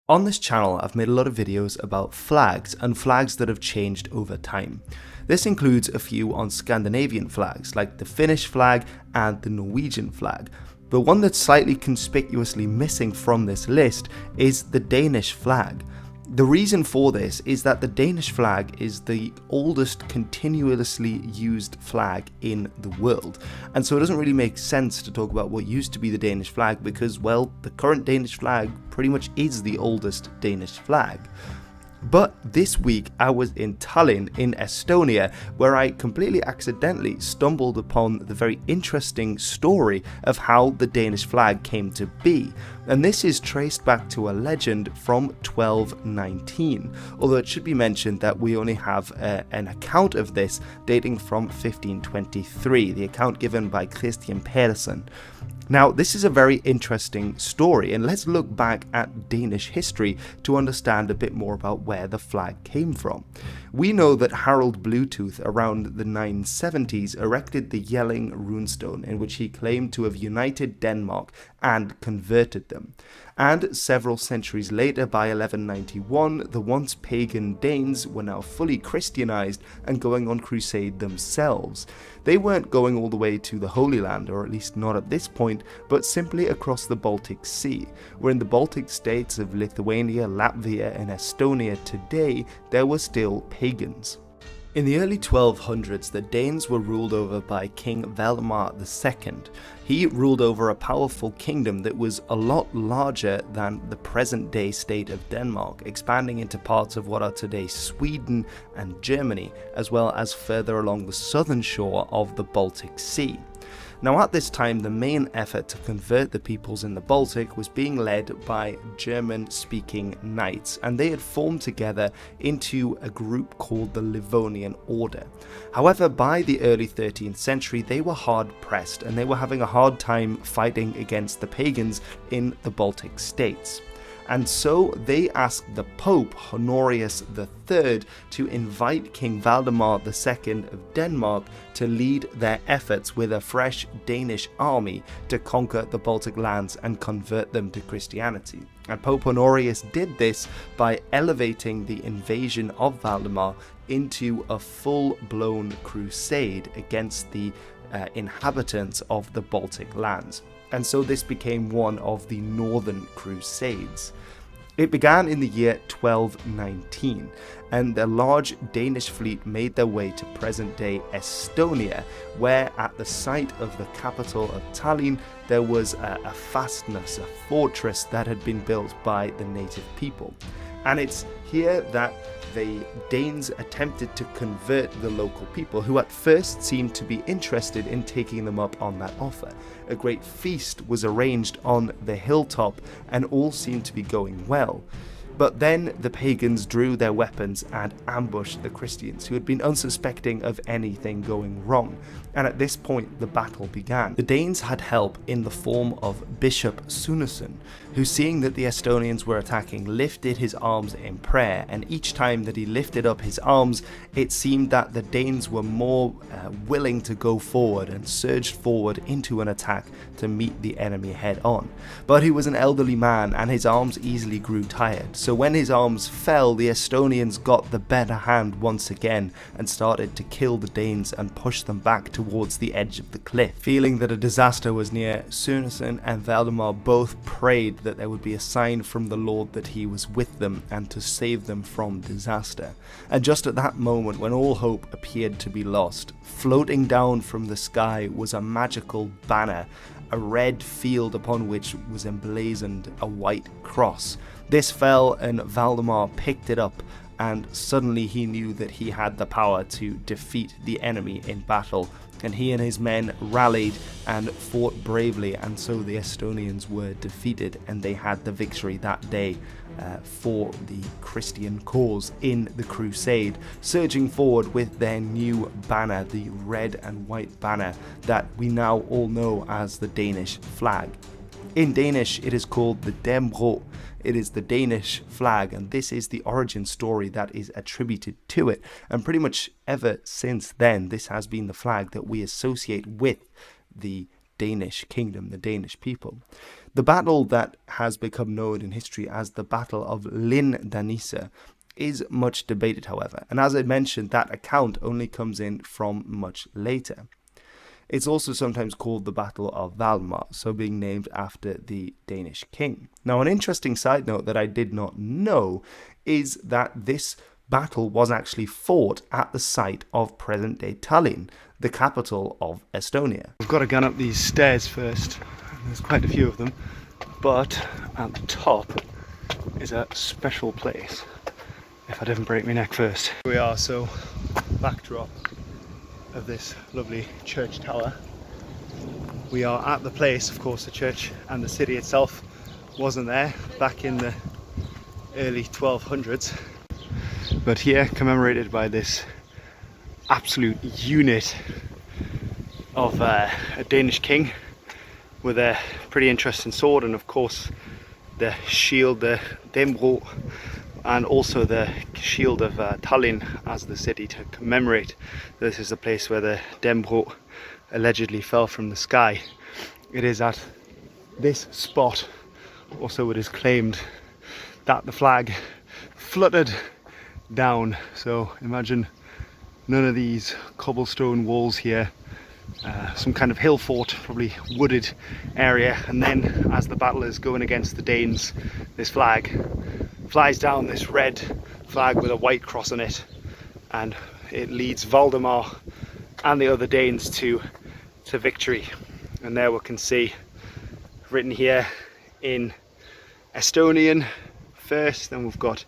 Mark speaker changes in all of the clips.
Speaker 1: On this channel, I've made a lot of videos about flags and flags that have changed over time. This includes a few on Scandinavian flags, like the Finnish flag and the Norwegian flag. But one that's slightly conspicuously missing from this list is the Danish flag. The reason for this is that the Danish flag is the oldest continuously used flag in the world. And so it doesn't really make sense to talk about what used to be the Danish flag because, well, the current Danish flag pretty much is the oldest Danish flag. But this week I was in Tallinn in Estonia, where I completely accidentally stumbled upon the very interesting story of how the Danish flag came to be. And this is traced back to a legend from 1219, although it should be mentioned that we only have an account of this dating from 1523, the account given by Christian Pedersen. Now, this is a very interesting story, and let's look back at Danish history to understand a bit more about where the flag came from. We know that Harald Bluetooth around the 970s erected the Jelling runestone, in which he claimed to have united Denmark and converted them. And several centuries later, by 1191, the once pagan Danes were now fully Christianized and going on crusade themselves. They weren't going all the way to the Holy Land, or at least not at this point, but simply across the Baltic Sea, where in the Baltic states of Lithuania, Latvia and Estonia today, there were still pagans. In the early 1200s, the Danes were ruled over by King Valdemar II. He ruled over a powerful kingdom that was a lot larger than the present-day state of Denmark, expanding into parts of what are today Sweden and Germany, as well as further along the southern shore of the Baltic Sea. Now, at this time, the main effort to convert the peoples in the Baltic was being led by German-speaking knights, and they had formed together into a group called the Livonian Order. However, by the early 13th century, they were hard-pressed, and they were having a hard time fighting against the pagans in the Baltic states. And so they asked the Pope, Honorius III, to invite King Valdemar II of Denmark to lead their efforts with a fresh Danish army to conquer the Baltic lands and convert them to Christianity. And Pope Honorius did this by elevating the invasion of Valdemar into a full-blown crusade against the inhabitants of the Baltic lands. And so this became one of the Northern Crusades. It began in the year 1219, and a large Danish fleet made their way to present-day Estonia, where at the site of the capital of Tallinn there was a fastness, a fortress that had been built by the native people. And it's here that the Danes attempted to convert the local people, who at first seemed to be interested in taking them up on that offer. A great feast was arranged on the hilltop, and all seemed to be going well. But then the pagans drew their weapons and ambushed the Christians, who had been unsuspecting of anything going wrong. And at this point, the battle began. The Danes had help in the form of Bishop Sunesson, who, seeing that the Estonians were attacking, lifted his arms in prayer. And each time that he lifted up his arms, it seemed that the Danes were more willing to go forward and surged forward into an attack to meet the enemy head on. But he was an elderly man, and his arms easily grew tired. So when his arms fell, the Estonians got the better hand once again and started to kill the Danes and push them back towards the edge of the cliff. Feeling that a disaster was near, Sunesson and Valdemar both prayed that there would be a sign from the Lord that he was with them and to save them from disaster. And just at that moment, when all hope appeared to be lost, floating down from the sky was a magical banner, a red field upon which was emblazoned a white cross. This fell, and Valdemar picked it up, and suddenly he knew that he had the power to defeat the enemy in battle. And he and his men rallied and fought bravely, and so the Estonians were defeated, and they had the victory that day for the Christian cause in the crusade, surging forward with their new banner, the red and white banner that we now all know as the Danish flag. In Danish, it is called the Dannebrog. It is the Danish flag, and this is the origin story that is attributed to it. And pretty much ever since then, this has been the flag that we associate with the Danish kingdom, the Danish people. The battle that has become known in history as the Battle of Dannebrog is much debated, however, and as I mentioned, that account only comes in from much later. It's also sometimes called the Battle of Valmar, so being named after the Danish king. Now, an interesting side note that I did not know is that this battle was actually fought at the site of present-day Tallinn, the capital of Estonia.
Speaker 2: We've got to gun up these stairs first. There's quite a few of them, but at the top is a special place. If I didn't break my neck first. Here we are, so backdrop of this lovely church tower. We are at the place, of course, the church and the city itself wasn't there back in the early 1200s. But here, commemorated by this absolute unit of a Danish king with a pretty interesting sword, and of course the shield, the Dannebrog, and also the shield of Tallinn as the city to commemorate. This is the place where the Dannebrog allegedly fell from the sky. It is at this spot, also it is claimed, that the flag fluttered down. So imagine none of these cobblestone walls here, some kind of hill fort, probably wooded area, and then as the battle is going against the Danes, this flag flies down, this red flag with a white cross on it, and it leads Valdemar and the other Danes to victory. And there we can see written here in Estonian first, then we've got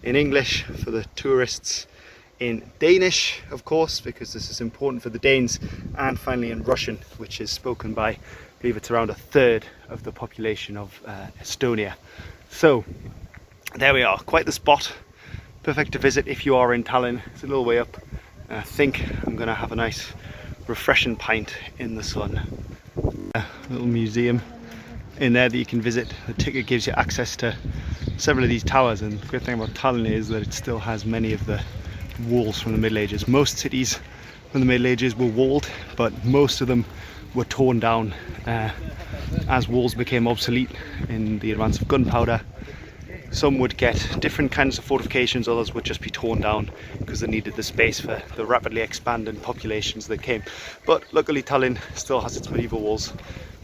Speaker 2: in English for the tourists, in Danish, of course, because this is important for the Danes, and finally in Russian, which is spoken by, I believe it's around a third of the population of Estonia. So there we are, quite the spot, perfect to visit if you are in Tallinn. It's a little way up, and I think I'm going to have a nice refreshing pint in the sun. A little museum in there that you can visit. The ticket gives you access to several of these towers, and the great thing about Tallinn is that it still has many of the walls from the Middle Ages. Most cities from the Middle Ages were walled, but most of them were torn down as walls became obsolete in the advance of gunpowder. Some would get different kinds of fortifications, others would just be torn down because they needed the space for the rapidly expanding populations that came. But luckily Tallinn still has its medieval walls,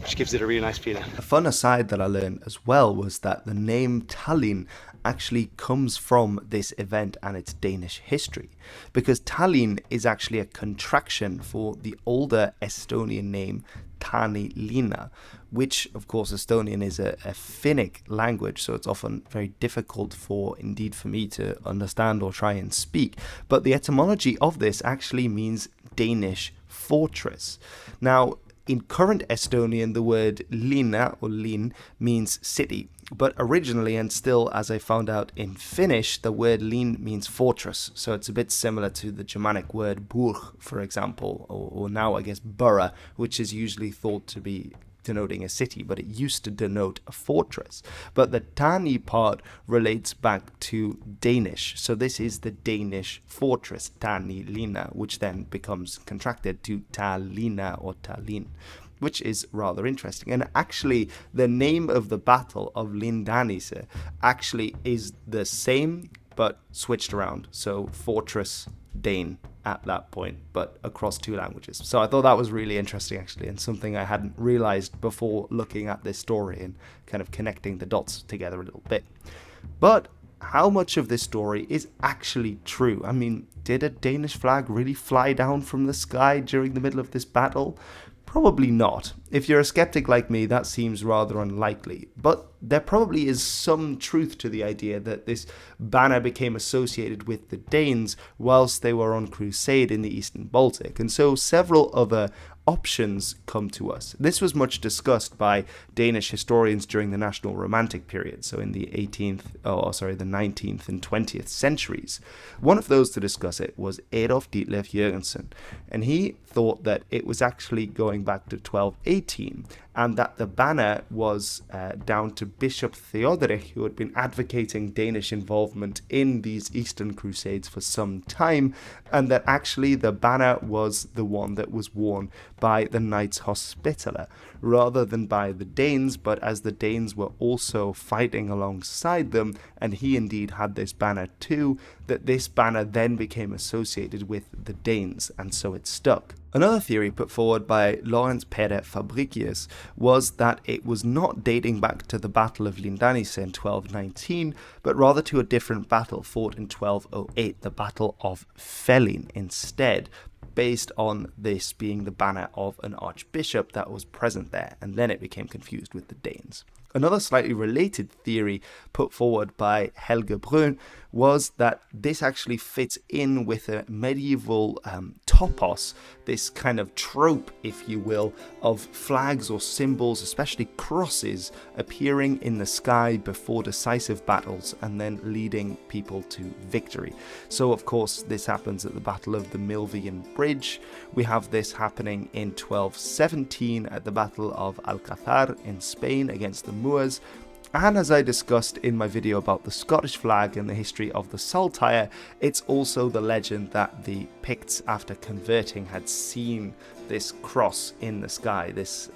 Speaker 2: which gives it a really nice feeling.
Speaker 1: A fun aside that I learned as well was that the name Tallinn actually comes from this event and its Danish history, because Tallinn is actually a contraction for the older Estonian name Taani-linna, which of course Estonian is a Finnic language, so it's often very difficult for me to understand or try and speak. But the etymology of this actually means Danish fortress. Now, in current Estonian, the word linna or lin means city, but originally, and still as I found out in Finnish, the word lin means fortress. So it's a bit similar to the Germanic word burg, for example, or now I guess borough, which is usually thought to be denoting a city, but it used to denote a fortress. But the Tani part relates back to Danish, so this is the Danish fortress, Taani-linna, which then becomes contracted to Tallinna or Tallinn, which is rather interesting. And actually, the name of the battle of Dannebrog actually is the same, but switched around. So fortress Dane at that point, but across two languages. So I thought that was really interesting, actually, and something I hadn't realized before looking at this story and kind of connecting the dots together a little bit. But how much of this story is actually true? I mean, did a Danish flag really fly down from the sky during the middle of this battle? Probably not. If you're a skeptic like me, that seems rather unlikely. But there probably is some truth to the idea that this banner became associated with the Danes whilst they were on crusade in the Eastern Baltic. And so several other options come to us. This was much discussed by Danish historians during the National Romantic period, so in the 19th and 20th centuries. One of those to discuss it was Adolf Ditlev Jørgensen, and he thought that it was actually going back to 1218, and that the banner was down to Bishop Theodoric, who had been advocating Danish involvement in these Eastern Crusades for some time, and that actually the banner was the one that was worn by the Knights Hospitaller rather than by the Danes, but as the Danes were also fighting alongside them, and he indeed had this banner too, that this banner then became associated with the Danes, and so it stuck. Another theory put forward by Lawrence Pere Fabricius was that it was not dating back to the Battle of Lindanice in 1219, but rather to a different battle fought in 1208, the Battle of Felin instead, based on this being the banner of an archbishop that was present there, and then it became confused with the Danes. Another slightly related theory put forward by Helge Brun was that this actually fits in with a medieval topos, this kind of trope, if you will, of flags or symbols, especially crosses, appearing in the sky before decisive battles and then leading people to victory. So of course this happens at the Battle of the Milvian Bridge. We have this happening in 1217 at the Battle of Alcázar in Spain against the Moors. And as I discussed in my video about the Scottish flag and the history of the Saltire, it's also the legend that the Picts, after converting, had seen this cross in the sky, this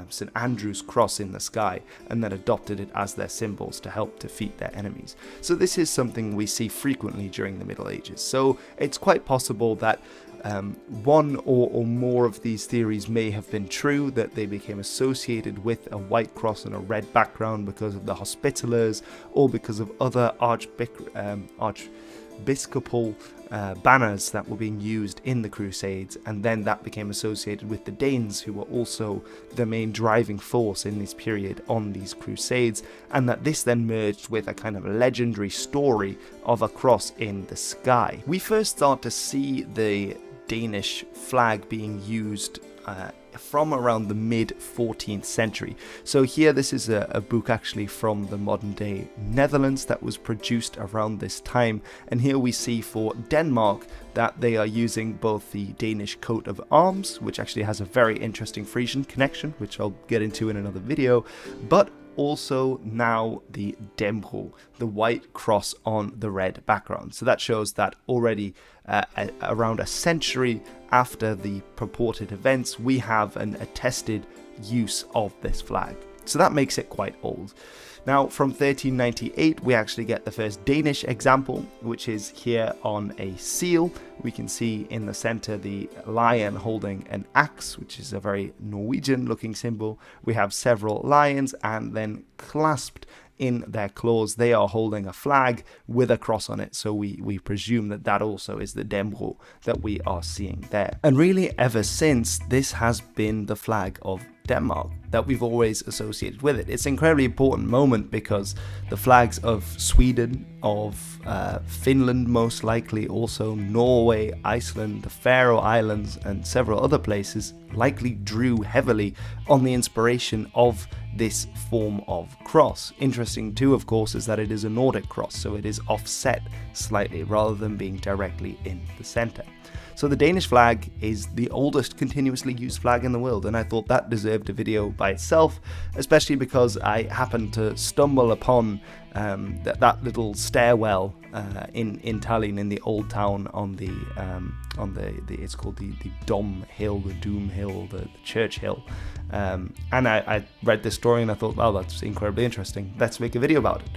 Speaker 1: St. Andrew's cross in the sky, and then adopted it as their symbols to help defeat their enemies. So this is something we see frequently during the Middle Ages. So it's quite possible that one or more of these theories may have been true, that they became associated with a white cross and a red background because of the Hospitallers, or because of other archbiscopal banners that were being used in the Crusades, and then that became associated with the Danes, who were also the main driving force in this period on these Crusades, and that this then merged with a kind of legendary story of a cross in the sky. We first start to see the Danish flag being used from around the mid-14th century. So here, this is a book actually from the modern day Netherlands that was produced around this time, and here we see for Denmark that they are using both the Danish coat of arms, which actually has a very interesting Frisian connection, which I'll get into in another video, but also now the Dannebrog, the white cross on the red background. So that shows that already around a century after the purported events, we have an attested use of this flag. So that makes it quite old. Now, from 1398, we actually get the first Danish example, which is here on a seal. We can see in the center the lion holding an axe, which is a very Norwegian-looking symbol. We have several lions, and then clasped in their claws, they are holding a flag with a cross on it. So we presume that that also is the Dannebrog that we are seeing there. And really, ever since, this has been the flag of Denmark that we've always associated with it. It's an incredibly important moment because the flags of Sweden, of Finland most likely, also Norway, Iceland, the Faroe Islands, and several other places likely drew heavily on the inspiration of this form of cross. Interesting too, of course, is that it is a Nordic cross, so it is offset slightly rather than being directly in the center. So the Danish flag is the oldest continuously used flag in the world, and I thought that deserved a video by itself, especially because I happened to stumble upon that little stairwell in Tallinn, in the old town, on the it's called the Dom Hill, the Doom Hill, the Church Hill, and I read this story and I thought, wow, that's incredibly interesting. Let's make a video about it.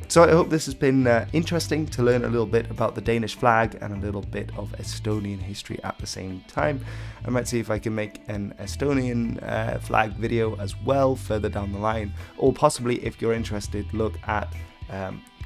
Speaker 1: So I hope this has been interesting to learn a little bit about the Danish flag and a little bit of Estonian history at the same time. I might see if I can make an Estonian flag video as well further down the line, or possibly, if you're interested, look at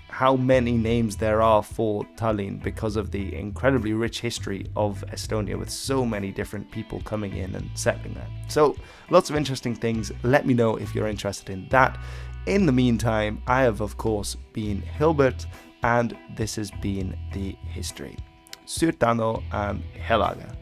Speaker 1: how many names there are for Tallinn because of the incredibly rich history of Estonia, with so many different people coming in and settling there. So lots of interesting things. Let me know if you're interested in that. In the meantime, I have of course been Hilbert, and this has been The History. Suur tänu and helaga!